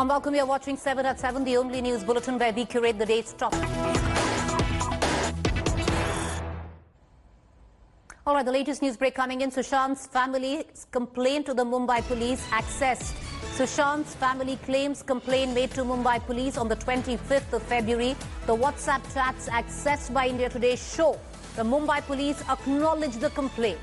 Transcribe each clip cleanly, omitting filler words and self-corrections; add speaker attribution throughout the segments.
Speaker 1: Warm welcome. You're watching 7 at 7, the only news bulletin where we curate the day's top. All right, the latest news break coming in. Sushant's family's complaint to the Mumbai police accessed. Sushant's family claims complaint made to Mumbai police on the 25th of February. The WhatsApp chats accessed by India Today show the Mumbai police acknowledge the complaint.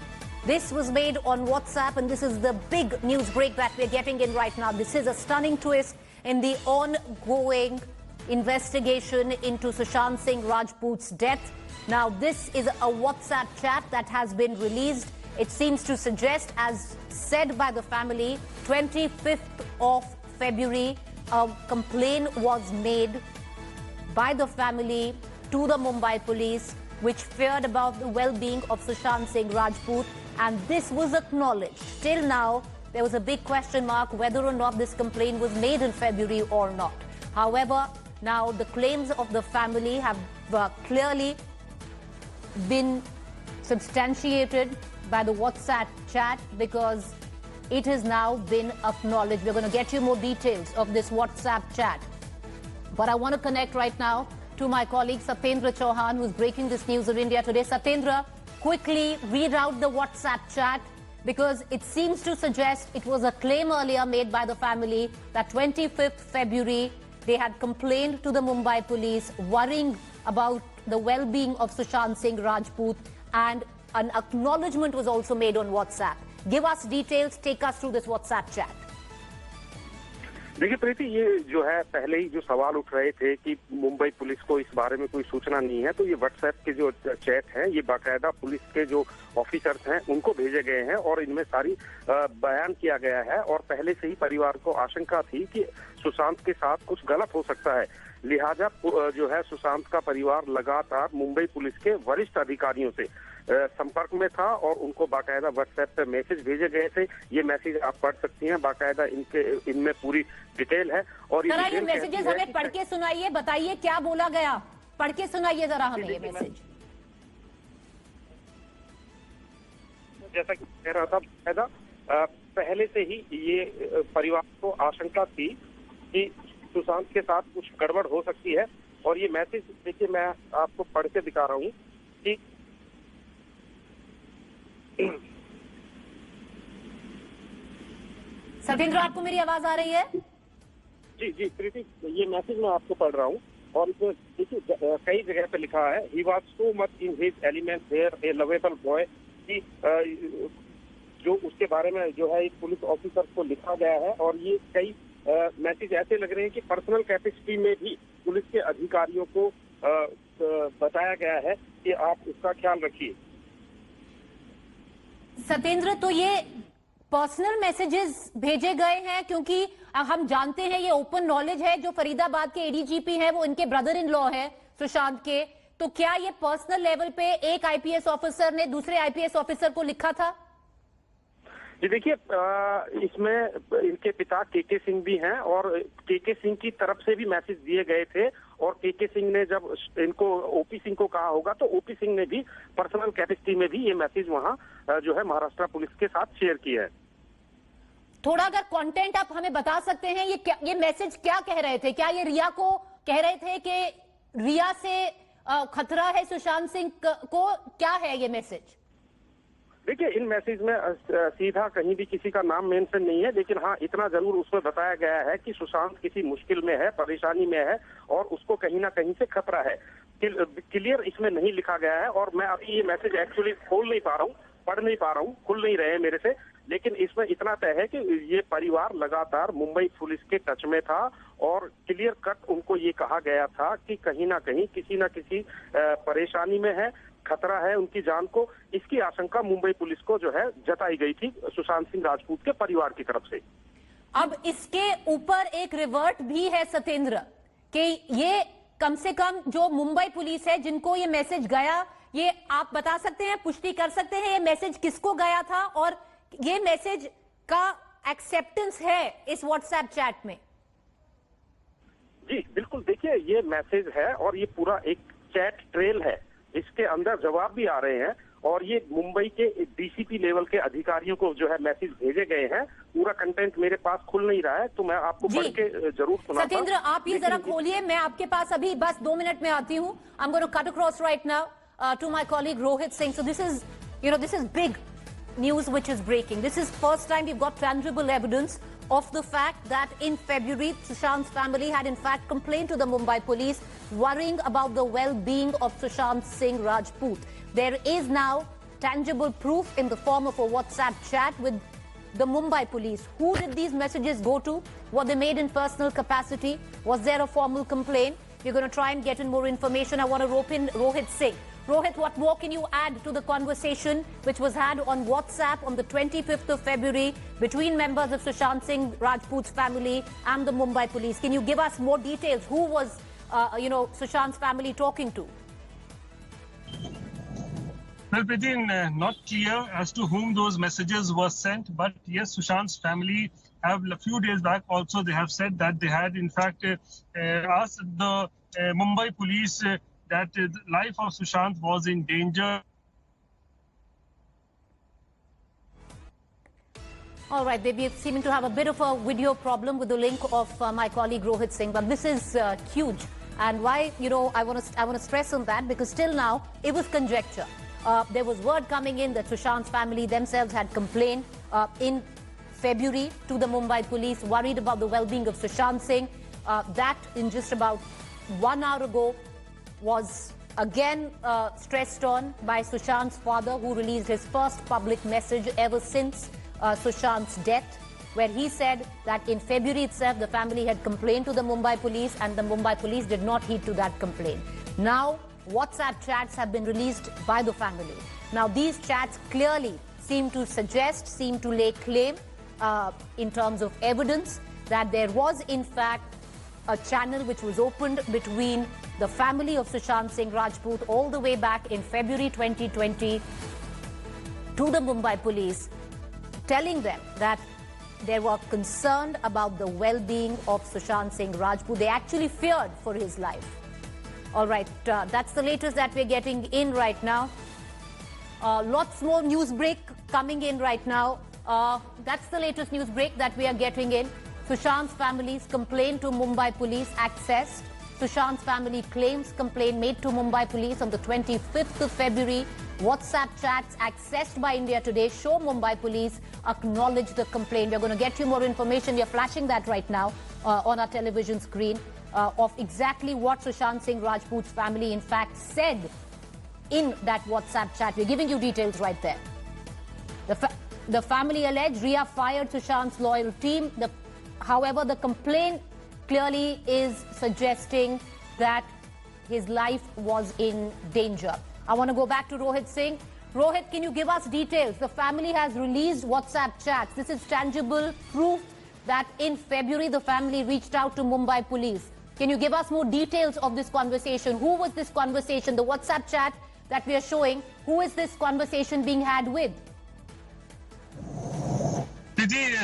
Speaker 1: This was made on WhatsApp, and this is the big news break that we're getting in right now. This is a stunning twist in the ongoing investigation into Sushant Singh Rajput's death. Now, this is a WhatsApp chat that has been released. It seems to suggest, as said by the family, 25th of February, a complaint was made by the family to the Mumbai police, which feared about the well-being of Sushant Singh Rajput, and this was acknowledged. Till now, there was a big question mark whether or not this complaint was made in February or not. However, now the claims of the family have clearly been substantiated by the WhatsApp chat because it has now been acknowledged. We're going to get you more details of this WhatsApp chat. But I want to connect right now to my colleague Satyendra Chauhan, who's breaking this news of India Today. Satyendra, quickly read out the WhatsApp chat because it seems to suggest it was a claim earlier made by the family that 25th February they had complained to the Mumbai police worrying about the well-being of Sushant Singh Rajput, and an acknowledgement was also made on WhatsApp. Give us details, take us through this WhatsApp chat.
Speaker 2: देखिए प्रीति, ये जो है पहले ही जो सवाल उठ रहे थे कि मुंबई पुलिस को इस बारे में कोई सूचना नहीं है, तो ये व्हाट्सएप के जो चैट हैं ये बाकायदा पुलिस के जो ऑफिसर्स हैं उनको भेजे गए हैं और इनमें सारी बयान किया गया है। और पहले से ही परिवार को आशंका थी कि सुशांत के साथ कुछ गलत हो सकता है, लिहाजा जो है सुशांत का परिवार लगातार मुंबई पुलिस के वरिष्ठ अधिकारियों से संपर्क में था और उनको बाकायदा व्हाट्सएप पे मैसेज भेजे गए थे। ये मैसेज आप पढ़ सकती हैं, बाकायदा इनमें पूरी डिटेल है। और
Speaker 1: ये मैसेजेस हमें पढ़ के सुनाइए, बताइए क्या बोला गया, पढ़ के सुनाइए जरा हमें ये मैसेज।
Speaker 2: जैसा कि कह रहा था, बाकायदा पहले से ही ये परिवार को आशंका थी कि सुशांत के साथ कुछ गड़बड़ हो सकती है। और ये मैसेज देखिए, मैं आपको पढ़ के दिखा रहा हूँ कि
Speaker 1: सत्येंद्र, आपको मेरी आवाज आ रही है?
Speaker 2: जी जी प्रीति, ये मैसेज मैं आपको पढ़ रहा हूँ और इसमें देखिए कई जगह पे लिखा है, he was so much in his element there a lovable boy, कि जो उसके बारे में जो है एक पुलिस ऑफिसर को लिखा गया है। और ये कई मैसेज ऐसे लग रहे हैं कि पर्सनल कैपेसिटी में भी पुलिस के अधिकारियों को बताया गया है कि आप उसका ख्याल रखिए।
Speaker 1: सत्येंद्र, तो ये पर्सनल मैसेजेस भेजे गए हैं क्योंकि हम जानते हैं ये ओपन नॉलेज है, जो फरीदाबाद के एडीजीपी हैं वो इनके ब्रदर इन लॉ है सुशांत के, तो क्या ये पर्सनल लेवल पे एक आईपीएस ऑफिसर ने दूसरे आईपीएस ऑफिसर को लिखा था?
Speaker 2: जी देखिए, इसमें इनके पिता केके सिंह भी हैं और केके सिंह की तरफ से भी मैसेज दिए गए थे। और केके सिंह ने जब इनको ओपी सिंह को कहा होगा तो ओपी सिंह ने भी पर्सनल कैपेसिटी में भी ये मैसेज वहां जो है महाराष्ट्र पुलिस के साथ शेयर किया है।
Speaker 1: थोड़ा अगर कंटेंट आप हमें बता सकते हैं, ये मैसेज क्या कह रहे थे? क्या ये रिया को कह रहे थे कि रिया से खतरा है सुशांत सिंह को? क्या है ये मैसेज?
Speaker 2: देखिए, इन मैसेज में सीधा कहीं भी किसी का नाम मेंशन नहीं है, लेकिन हाँ इतना जरूर उसमें बताया गया है कि सुशांत किसी मुश्किल में है, परेशानी में है और उसको कहीं ना कहीं से खतरा है। क्लियर इसमें नहीं लिखा गया है और मैं अभी ये मैसेज एक्चुअली खोल नहीं पा रहा हूँ, पढ़ नहीं पा रहा हूँ, खुल नहीं रहे मेरे से, लेकिन इसमें इतना तय है कि ये परिवार लगातार मुंबई पुलिस के टच में था और क्लियर कट उनको ये कहा गया था कि कहीं ना कहीं किसी ना किसी परेशानी में है, खतरा है उनकी जान को। इसकी आशंका मुंबई पुलिस को जो है जताई गई थी सुशांत सिंह राजपूत के परिवार की तरफ से।
Speaker 1: अब इसके ऊपर एक रिवर्ट भी है सत्येंद्र कि ये कम से कम जो मुंबई पुलिस है जिनको ये मैसेज गया, ये आप बता सकते हैं, पुष्टि कर सकते हैं ये मैसेज किसको गया था और ये मैसेज का एक्सेप्टेंस है इस व्हाट्सएप चैट में?
Speaker 2: जी बिल्कुल, देखिए ये मैसेज है और ये पूरा एक चैट ट्रेल है, इसके अंदर जवाब भी आ रहे हैं और ये मुंबई के डीसीपी लेवल के अधिकारियों को जो है मैसेज भेजे गए हैं। पूरा कंटेंट मेरे पास खुल नहीं रहा है, तो मैं आपको पढ़ के जरूर सुनाता हूं।
Speaker 1: सत्येंद्र, आप ये जरा खोलिए, मैं आपके पास अभी बस 2 मिनट में आती हूँ। I am going to cut across right now to my colleague Rohit Singh. So this is big news which is breaking. This is first time we've got tangible evidence of the fact that in February, Sushant's family had in fact complained to the Mumbai police, worrying about the well-being of Sushant Singh Rajput. There is now tangible proof in the form of a WhatsApp chat with the Mumbai police. Who did these messages go to? Were they made in personal capacity? Was there a formal complaint? We're going to try and get in more information. I want to rope in Rohit Singh. Rohit, what more can you add to the conversation which was had on WhatsApp on the 25th of February between members of Sushant Singh Rajput's family and the Mumbai police? Can you give us more details? Who was, Sushant's family talking to?
Speaker 3: Well, Preeti, not clear as to whom those messages were sent, but yes, Sushant's family have a few days back also they have said that they had in fact asked the Mumbai police that the life of Sushant was in danger.
Speaker 1: All right, they seeming to have a bit of a video problem with the link of my colleague Rohit Singh, but this is huge. And why, I want to stress on that because till now it was conjecture. There was word coming in that Sushant's family themselves had complained in February to the Mumbai police, worried about the well-being of Sushant Singh. That in just about 1 hour ago was again stressed on by Sushant's father, who released his first public message ever since Sushant's death, where he said that in February itself the family had complained to the Mumbai police and the Mumbai police did not heed to that complaint. Now WhatsApp chats have been released by the family. Now these chats clearly seem to lay claim in terms of evidence that there was in fact a channel which was opened between the family of Sushant Singh Rajput all the way back in February 2020 to the Mumbai police, telling them that they were concerned about the well-being of Sushant Singh Rajput. They actually feared for his life. All right, that's the latest that we're getting in right now. Lots more news break coming in right now. That's the latest news break that we are getting in. Sushant's family's complaint to Mumbai police accessed. Sushant's family claims complaint made to Mumbai police on the 25th of February. WhatsApp chats accessed by India Today show Mumbai police acknowledge the complaint. We're going to get you more information. We are flashing that right now on our television screen of exactly what Sushant Singh Rajput's family in fact said in that WhatsApp chat. We're giving you details right there. The family alleged Ria fired Sushant's loyal team. However, the complaint clearly is suggesting that his life was in danger. I want to go back to Rohit Singh. Rohit, can you give us details? The family has released WhatsApp chats. This is tangible proof that in February the family reached out to Mumbai police. Can you give us more details of this conversation? Who was this conversation? The WhatsApp chat that we are showing, who is this conversation being had with?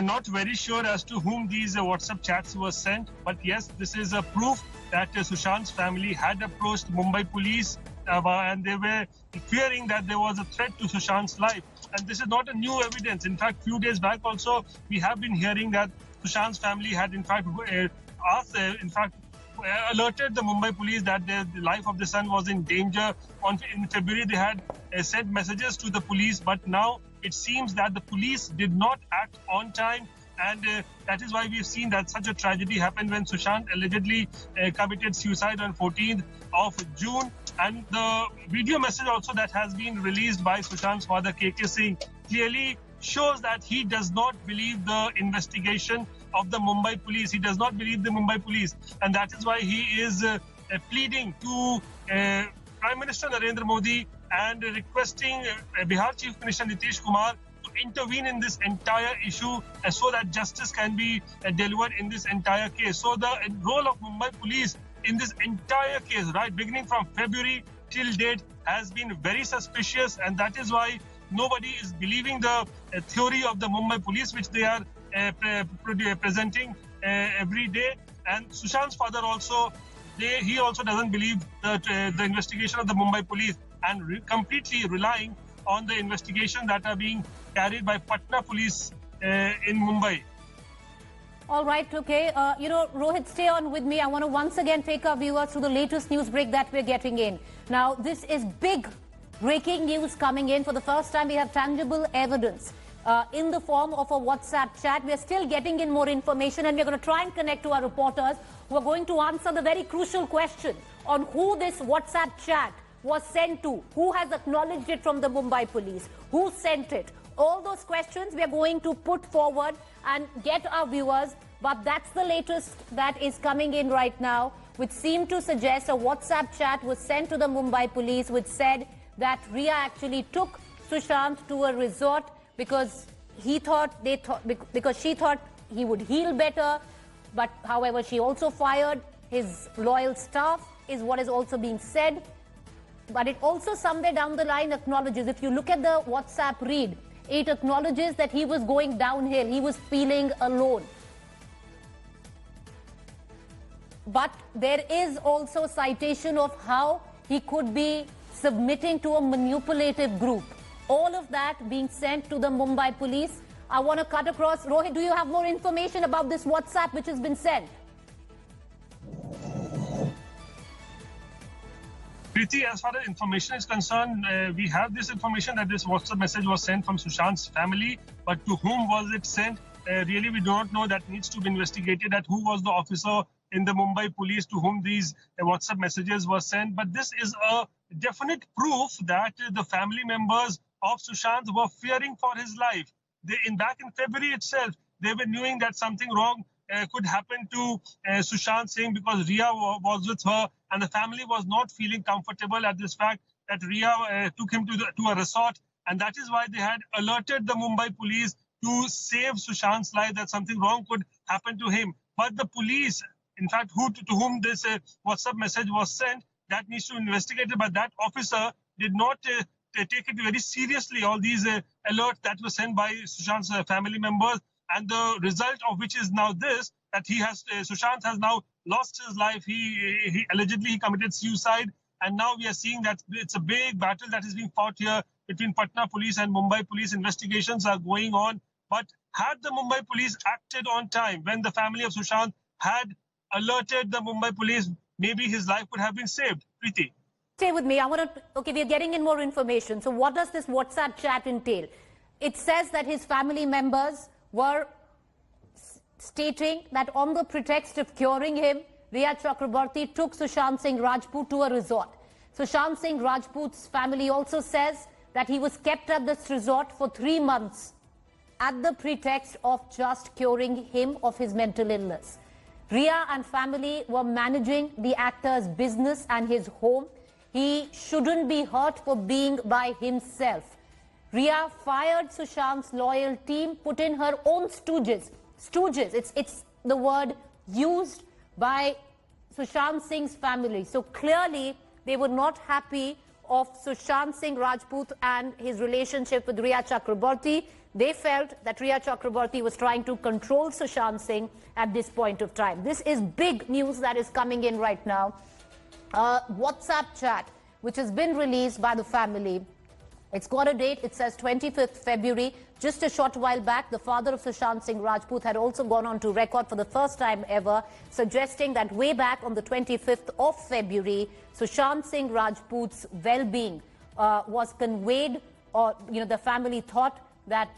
Speaker 3: Not very sure as to whom these WhatsApp chats were sent, but yes, this is a proof that Sushant's family had approached Mumbai police and they were fearing that there was a threat to Sushant's life. And this is not a new evidence. In fact, few days back also, we have been hearing that Sushant's family had in fact alerted the Mumbai police that the life of the son was in danger. In February, they had sent messages to the police, but now it seems that the police did not act on time, and that is why we've seen that such a tragedy happened when Sushant allegedly committed suicide on 14th of June. And the video message also that has been released by Sushant's father, KK Singh, clearly shows that he does not believe the investigation of the Mumbai police. He does not believe the Mumbai police, and that is why he is pleading to Prime Minister Narendra Modi and requesting Bihar Chief Minister Nitish Kumar to intervene in this entire issue so that justice can be delivered in this entire case. So the role of Mumbai police in this entire case, right, beginning from February till date, has been very suspicious, and that is why nobody is believing the theory of the Mumbai police, which they are presenting every day. And Sushant's father also, he also doesn't believe the investigation of the Mumbai police, and completely relying on the investigation that are being carried by Patna police in Mumbai.
Speaker 1: All right, okay. Rohit, stay on with me. I want to once again take our viewers to the latest news break that we're getting in. Now, this is big breaking news coming in. For the first time, we have tangible evidence in the form of a WhatsApp chat. We're still getting in more information, and we're going to try and connect to our reporters who are going to answer the very crucial question on who this WhatsApp chat was sent to, who has acknowledged it from the Mumbai police, who sent it. All those questions we are going to put forward and get our viewers, but that's the latest that is coming in right now, which seemed to suggest a WhatsApp chat was sent to the Mumbai police which said that Riya actually took Sushant to a resort because she thought he would heal better, but however she also fired his loyal staff is what is also being said. But it also somewhere down the line acknowledges, if you look at the WhatsApp read, it acknowledges that he was going downhill, he was feeling alone. But there is also citation of how he could be submitting to a manipulative group. All of that being sent to the Mumbai police. I want to cut across. Rohit, do you have more information about this WhatsApp which has been sent?
Speaker 3: Preeti, as far as information is concerned, we have this information that this WhatsApp message was sent from Sushant's family, but to whom was it sent? Really, we do not know. That needs to be investigated, that who was the officer in the Mumbai police to whom these WhatsApp messages were sent. But this is a definite proof that the family members of Sushant were fearing for his life. Back in February itself, they were knowing that something wrong could happen to Sushant Singh because Riya was with her, and the family was not feeling comfortable at this fact that Riya took him to a resort, and that is why they had alerted the Mumbai police to save Sushant's life, that something wrong could happen to him. But the police, in fact, to whom this WhatsApp message was sent, that needs to be investigated. But that officer did not take it very seriously, all these alerts that were sent by Sushant's family members, and the result of which is now this, that Sushant has now lost his life. He allegedly committed suicide, and now we are seeing that it's a big battle that is being fought here between Patna police and Mumbai police. Investigations are going on, but had the Mumbai police acted on time, when the family of Sushant had alerted the Mumbai police, maybe his life would have been saved. Preeti.
Speaker 1: Stay with me. Okay, we're getting in more information. So what does this WhatsApp chat entail? It says that his family members were stating that on the pretext of curing him, Riya Chakraborty took Sushant Singh Rajput to a resort. Sushant Singh Rajput's family also says that he was kept at this resort for 3 months at the pretext of just curing him of his mental illness. Riya and family were managing the actor's business and his home. He shouldn't be hurt for being by himself. Riya fired Sushant's loyal team, put in her own stooges. Stooges, it's the word used by Sushant Singh's family. So clearly, they were not happy of Sushant Singh Rajput and his relationship with Riya Chakraborty. They felt that Riya Chakraborty was trying to control Sushant Singh at this point of time. This is big news that is coming in right now. WhatsApp chat, which has been released by the family. It's got a date. It says 25th February. Just a short while back, the father of Sushant Singh Rajput had also gone on to record for the first time ever, suggesting that way back on the 25th of February, Sushant Singh Rajput's well-being was conveyed, or the family thought that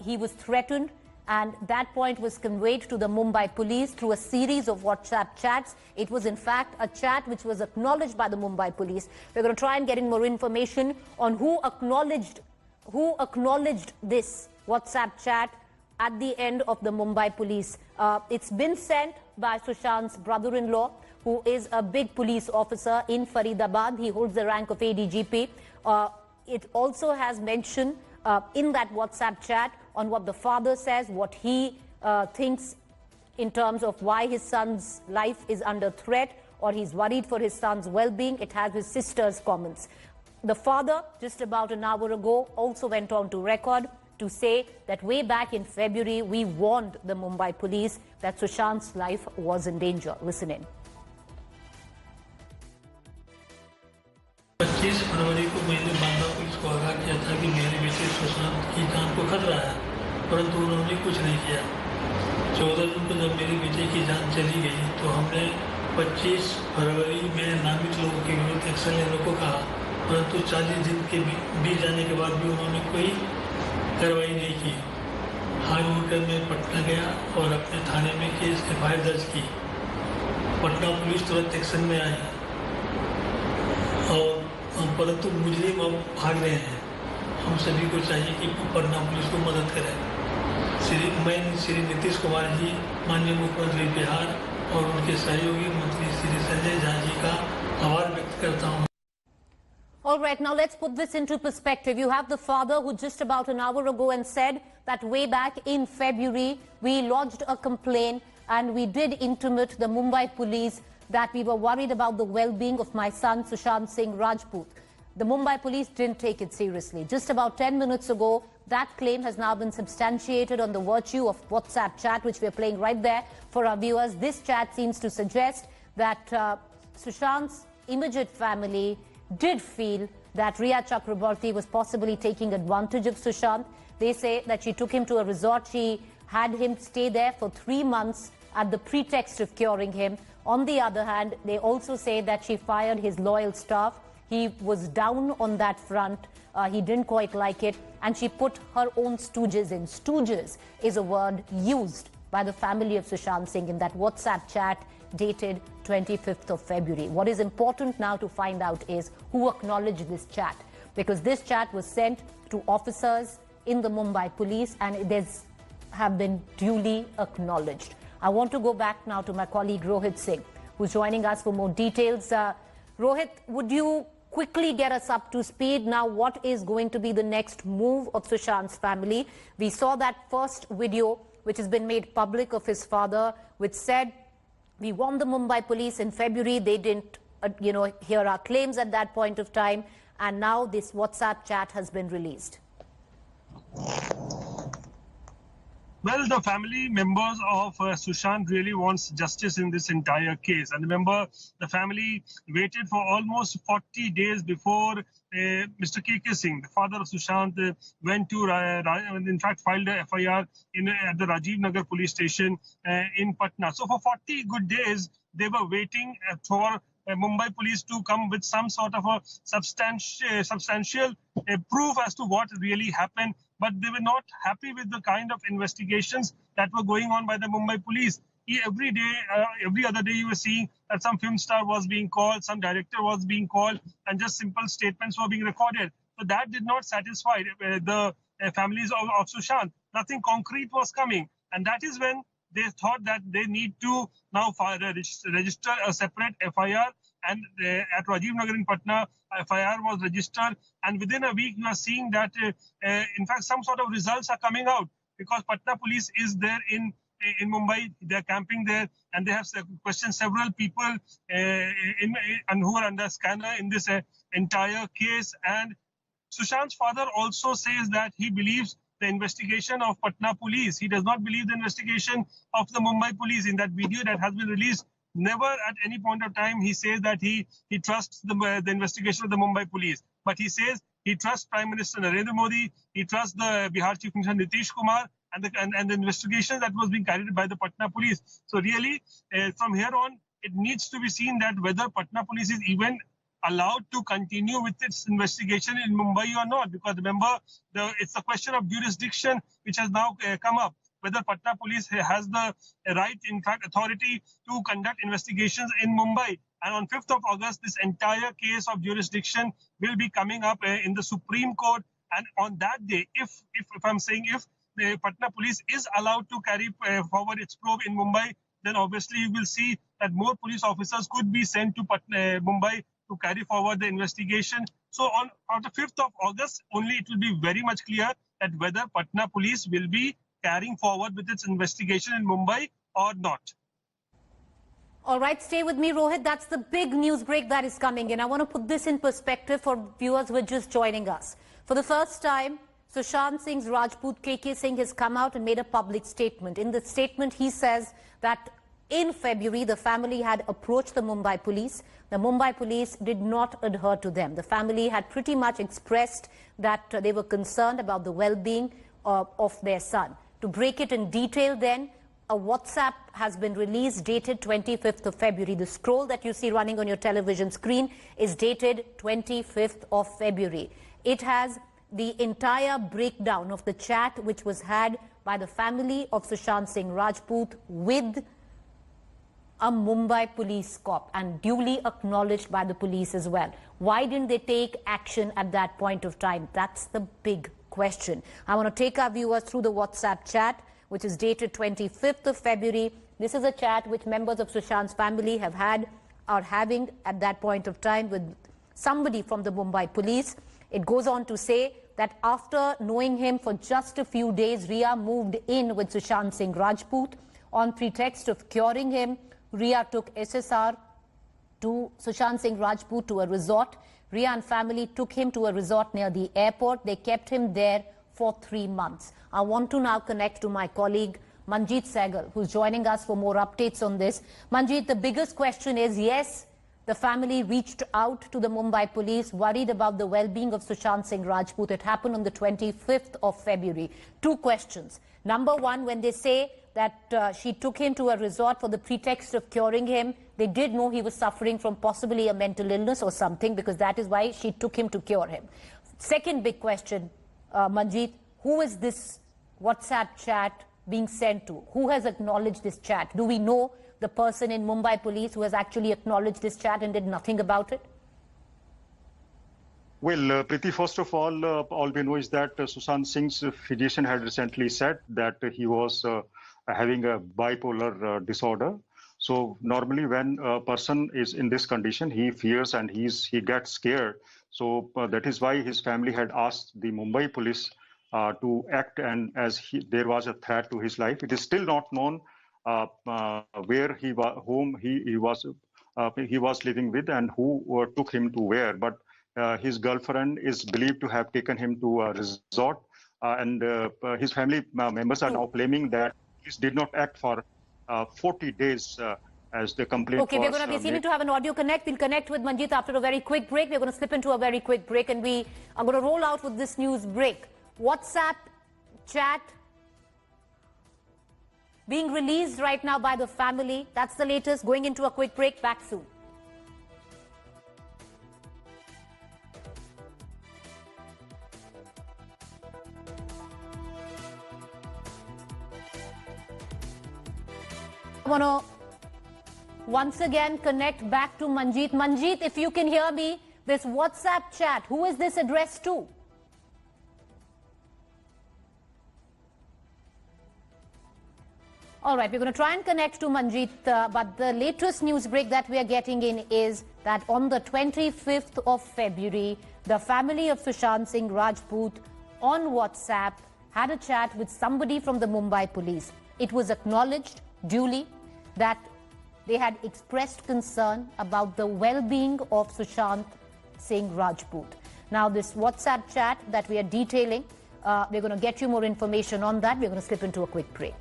Speaker 1: he was threatened, and that point was conveyed to the Mumbai police through a series of WhatsApp chats. It was in fact a chat which was acknowledged by the Mumbai police. We're going to try and get in more information on who acknowledged this WhatsApp chat at the end of the Mumbai police. It's been sent by Sushant's brother-in-law, who is a big police officer in Faridabad. He holds the rank of ADGP. It also has mentioned in that WhatsApp chat on what the father says, what he thinks in terms of why his son's life is under threat, or he's worried for his son's well-being. It has his sister's comments. The father, just about an hour ago, also went on to record to say that way back in February, we warned the Mumbai police that Sushant's life was in danger. Listen in.
Speaker 4: 25 फरवरी को मैंने Banda police को आगाह किया था कि मेरे बेटे सुशांत की जान को खतरा है, परंतु उन्होंने कुछ नहीं किया। 14 जून को जब मेरे बेटे की जान चली गई तो हमने 25 फरवरी में नामित लोगों के विरुद्ध एक्शन लेने को कहा, परंतु 40 दिन के बीत जाने के बाद भी उन्होंने कोई कार्रवाई नहीं की। हार होकर मैं पटना गया और अपने थाने में केस एफआईआर दर्ज की। पटना पुलिस तुरंत एक्शन में आई और परंतु मुजरिम अब भाग रहे हैं। हम सभी को चाहिए कि पटना पुलिस को मदद करें। मैं श्री नीतीश कुमार जी, माननीय मुख्यमंत्री बिहार और उनके सहयोगी मंत्री श्री संजय झा जी का आभार व्यक्त करता हूँ।
Speaker 1: All right, now let's put this into perspective. You have the father who just about an hour ago and said that way back in February, we lodged a complaint and we did intimate the Mumbai police that we were worried about the well-being of my son, Sushant Singh Rajput. The Mumbai police didn't take it seriously. Just about 10 minutes ago, that claim has now been substantiated on the virtue of WhatsApp chat, which we're playing right there for our viewers. This chat seems to suggest that Sushant's immediate family did feel that Rhea Chakraborty was possibly taking advantage of Sushant. They say that she took him to a resort. She had him stay there for 3 months at the pretext of curing him. On the other hand, they also say that she fired his loyal staff. He was down on that front. He didn't quite like it. And she put her own stooges in. Stooges is a word used by the family of Sushant Singh in that WhatsApp chat dated 25th of February. What is important now to find out is who acknowledged this chat, because this chat was sent to officers in the Mumbai police and it have been duly acknowledged. I want to go back now to my colleague Rohit Singh, who's joining us for more details. Rohit, would you quickly get us up to speed now? What is going to be the next move of Sushant's family? We saw that first video which has been made public of his father, which said, we warned the Mumbai police in February. They didn't, hear our claims at that point of time. And now this WhatsApp chat has been released.
Speaker 3: Well, the family members of Sushant really wants justice in this entire case. And remember, the family waited for almost 40 days before Mr. K.K. Singh, the father of Sushant, went to, in fact, filed a FIR at the Rajiv Nagar police station in Patna. So for 40 good days, they were waiting for Mumbai police to come with some sort of a substantial proof as to what really happened. But they were not happy with the kind of investigations that were going on by the Mumbai police. Every day, every other day, you were seeing that some film star was being called, some director was being called, and just simple statements were being recorded. So that did not satisfy the families of Sushant. Nothing concrete was coming. And that is when they thought that they need to now register a separate FIR. And at Rajiv Nagar in Patna, FIR was registered. And within a week, you are seeing that, in fact, some sort of results are coming out, because Patna police is there in Mumbai. They're camping there, and they have questioned several people and who are under scanner in this entire case. And Sushant's father also says that he believes the investigation of Patna police. He does not believe the investigation of the Mumbai police. In that video that has been released, never at any point of time he says that he trusts the investigation of the Mumbai police. But he says he trusts Prime Minister Narendra Modi, he trusts the Bihar Chief Minister Nitish Kumar, and the investigation that was being carried by the Patna police. So really, from here on, it needs to be seen that whether Patna police is even allowed to continue with its investigation in Mumbai or not. Because remember, it's a question of jurisdiction which has now come up, whether Patna police has the right, in fact, authority to conduct investigations in Mumbai. And on 5th of August, this entire case of jurisdiction will be coming up in the Supreme Court. And on that day, if the Patna police is allowed to carry forward its probe in Mumbai, then obviously you will see that more police officers could be sent to Mumbai to carry forward the investigation. So on the 5th of August, only it will be very much clear that whether Patna police will be carrying forward with its investigation in Mumbai or not.
Speaker 1: All right, stay with me, Rohit. That's the big news break that is coming in. I want to put this in perspective for viewers who are just joining us. For the first time, Sushant Singh's Rajput, KK Singh, has come out and made a public statement. In the statement, he says that In February, the family had approached the Mumbai police. The Mumbai police did not adhere to them. The family had pretty much expressed that they were concerned about the well-being of their son. To break it in detail then, a WhatsApp has been released dated 25th of February. The scroll that you see running on your television screen is dated 25th of February. It has the entire breakdown of the chat which was had by the family of Sushant Singh Rajput with a Mumbai police cop and duly acknowledged by the police as well. Why didn't they take action at that point of time? That's the big question. I want to take our viewers through the WhatsApp chat, which is dated 25th of February. This is a chat which members of Sushant's family have had or having at that point of time with somebody from the Mumbai police. It goes on to say that after knowing him for just a few days, Ria moved in with Sushant Singh Rajput on pretext of curing him. Ria took SSR to Sushant Singh Rajput to a resort. Ria and family took him to a resort near the airport. They kept him there for 3 months. I want to now connect to my colleague Manjeet Sehgal, who's joining us for more updates on this. Manjeet, the biggest question is, yes, the family reached out to the Mumbai police, worried about the well-being of Sushant Singh Rajput. It happened on the 25th of February. 2 questions. Number one, when they say that she took him to a resort for the pretext of curing him, they did know he was suffering from possibly a mental illness or something, because that is why she took him to cure him. Second big question, Manjeet, who is this WhatsApp chat being sent to? Who has acknowledged this chat? Do we know the person in Mumbai police who has actually acknowledged this chat and did nothing about it?
Speaker 5: Well, Preeti, first of all we know is that Sushant Singh's physician had recently said that he was having a bipolar disorder. So normally when a person is in this condition, he fears and he gets scared. So that is why his family had asked the Mumbai police to act, and as there was a threat to his life. It is still not known where whom he was living with and who took him to where. But his girlfriend is believed to have taken him to a resort, and his family members are now claiming that police did not act for 40 days as the complaint
Speaker 1: Okay, we're going to be seeming to have an audio connect. We'll connect with Manjeet after a very quick break. We're going to slip into a very quick break, and we are going to roll out with this news break. WhatsApp chat being released right now by the family. That's the latest. Going into a quick break. Back soon. I want to once again connect back to Manjeet. Manjeet, if you can hear me, this WhatsApp chat, who is this addressed to? All right, we're going to try and connect to Manjeet, but the latest news break that we are getting in is that on the 25th of February, the family of Sushant Singh Rajput on WhatsApp had a chat with somebody from the Mumbai police. It was acknowledged duly that they had expressed concern about the well-being of Sushant Singh Rajput. Now, this WhatsApp chat that we are detailing, we're going to get you more information on that. We're going to slip into a quick break.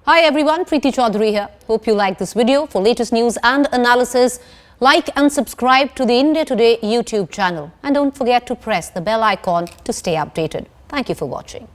Speaker 1: Hi everyone, Preeti Chaudhary here. Hope you like this video. For latest news and analysis, like and subscribe to the India Today YouTube channel. And don't forget to press the bell icon to stay updated. Thank you for watching.